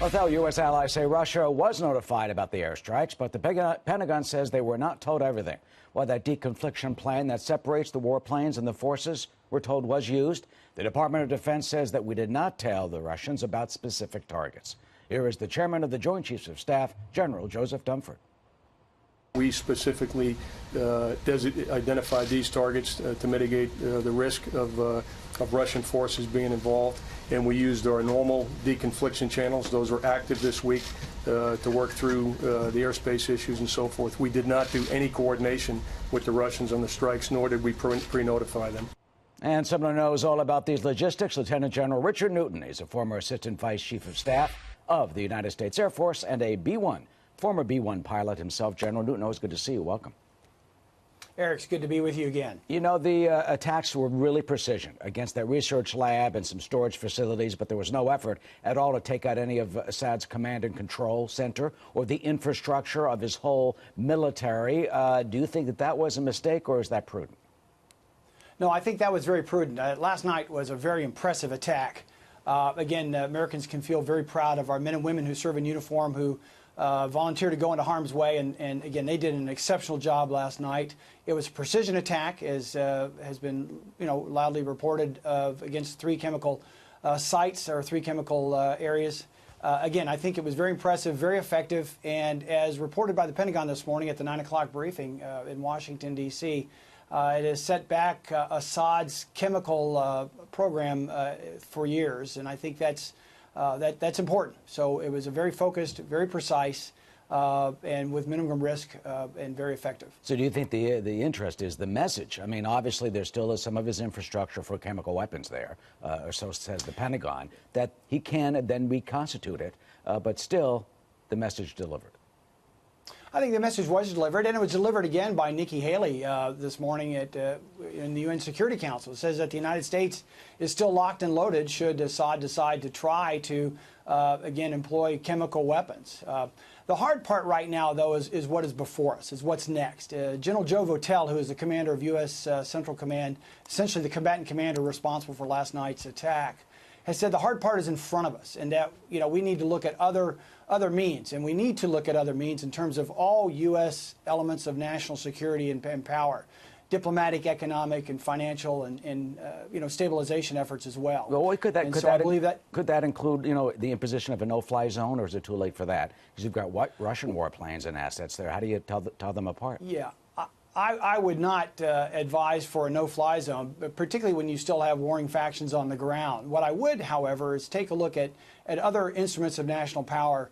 Although U.S. allies say Russia was notified about the airstrikes, but the Pentagon says they were not told everything. While that deconfliction plan that separates the warplanes and the forces we're told was used, the Department of Defense says that we did not tell the Russians about specific targets. Here is the chairman of the Joint Chiefs of Staff, General Joseph Dunford. We specifically identified these targets to mitigate the risk of Russian forces being involved, and we used our normal deconfliction channels. Those were active this week to work through the airspace issues and so forth. We did not do any coordination with the Russians on the strikes, nor did we pre-notify them. And someone who knows all about these logistics, Lieutenant General Richard Newton. He's a former Assistant Vice Chief of Staff of the United States Air Force and a former B-1 pilot himself. General Newton, always good to see you. Welcome. Eric, it's good to be with you again. You know, the attacks were really precision against that research lab and some storage facilities, but there was no effort at all to take out any of Assad's command and control center or the infrastructure of his whole military. Do you think that that was a mistake, or is that prudent? No, I think that was very prudent. Last night was a very impressive attack. Again, Americans can feel very proud of our men and women who serve in uniform, who volunteered to go into harm's way, and again, they did an exceptional job last night. It was a precision attack, as has been, loudly reported, against three chemical sites or three chemical areas. Again, I think it was very impressive, very effective, and as reported by the Pentagon this morning at the 9 o'clock briefing in Washington, D.C., it has set back Assad's chemical program for years, and I think that's important. So it was a very focused, very precise, and with minimum risk, and very effective. So do you think the interest is the message? I mean, obviously there still is some of his infrastructure for chemical weapons there, or so says the Pentagon, that he can then reconstitute it, but still the message delivered. I think the message was delivered, and it was delivered again by Nikki Haley this morning in the UN Security Council. It says that the United States is still locked and loaded should Assad decide to try to, again, employ chemical weapons. The hard part right now, though, is what is before us, is what's next. General Joe Votel, who is the commander of U.S. Central Command, essentially the combatant commander responsible for last night's attack, has said the hard part is in front of us, and that we need to look at other means, and we need to look at other means in terms of all U.S. elements of national security and power, diplomatic, economic, and financial, and stabilization efforts as well. Well, could that include the imposition of a no-fly zone, or is it too late for that? Because you've got Russian warplanes and assets there. How do you tell them apart? Yeah. I would not advise for a no-fly zone, but particularly when you still have warring factions on the ground. What I would, however, is take a look at other instruments of national power,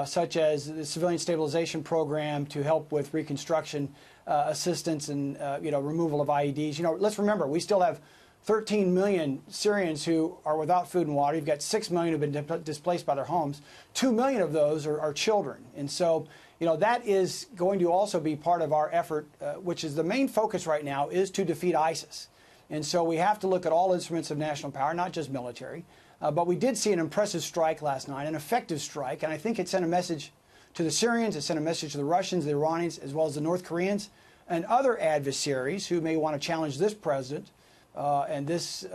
such as the Civilian Stabilization Program to help with reconstruction assistance and removal of IEDs. Let's remember, we still have 13 million Syrians who are without food and water. You've got 6 million who've been displaced by their homes. 2 million of those are children. And so, that is going to also be part of our effort, which is the main focus right now, is to defeat ISIS. And so we have to look at all instruments of national power, not just military. But we did see an impressive strike last night, an effective strike, and I think it sent a message to the Syrians, it sent a message to the Russians, the Iranians, as well as the North Koreans, and other adversaries who may want to challenge this president and this,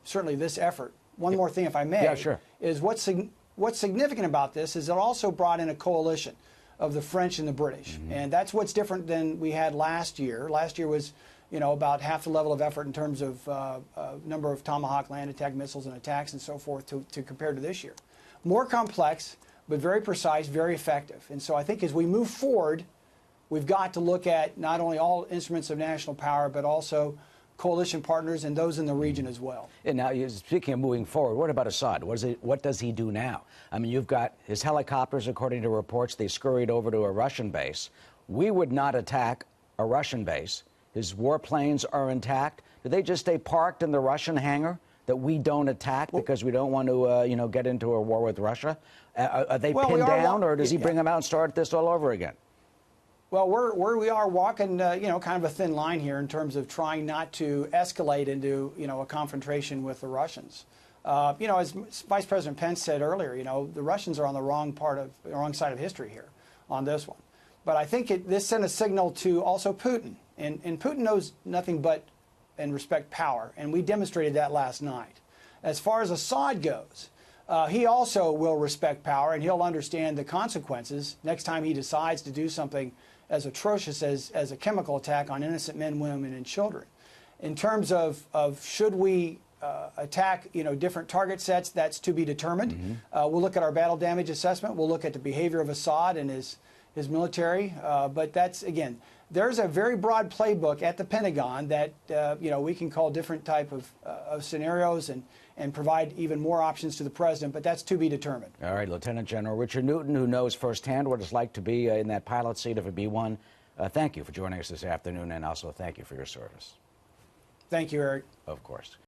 certainly this effort. One more thing, if I may, yeah, sure. Is what's significant about this is it also brought in a coalition of the French and the British. Mm-hmm. And that's what's different than we had last year. Last year was, about half the level of effort in terms of number of Tomahawk land attack missiles and attacks and so forth to compare to this year. More complex, but very precise, very effective. And so I think as we move forward, we've got to look at not only all instruments of national power, but also coalition partners and those in the region as well. And now, speaking of moving forward, what about Assad? What does he do now? I mean, you've got his helicopters, according to reports, they scurried over to a Russian base. We would not attack a Russian base. His warplanes are intact. Do they just stay parked in the Russian hangar that we don't attack because we don't want to, get into a war with Russia? Are they pinned down, or does he bring them out and start this all over again? Well, we are walking, kind of a thin line here in terms of trying not to escalate into, a confrontation with the Russians. As Vice President Pence said earlier, the Russians are on the wrong side of history here on this one. But I think this sent a signal to also Putin, and Putin knows nothing but and respect power, and we demonstrated that last night. As far as Assad goes, he also will respect power, and he'll understand the consequences next time he decides to do something as atrocious as a chemical attack on innocent men, women, and children. In terms of should we attack, different target sets, that's to be determined. We'll look at our battle damage assessment. We'll look at the behavior of Assad and his military. But that's, again, there's a very broad playbook at the Pentagon that, we can call different type of scenarios and provide even more options to the president, but that's to be determined. All right, Lieutenant General Richard Newton, who knows firsthand what it's like to be in that pilot seat of a B-1, thank you for joining us this afternoon, and also thank you for your service. Thank you, Eric. Of course.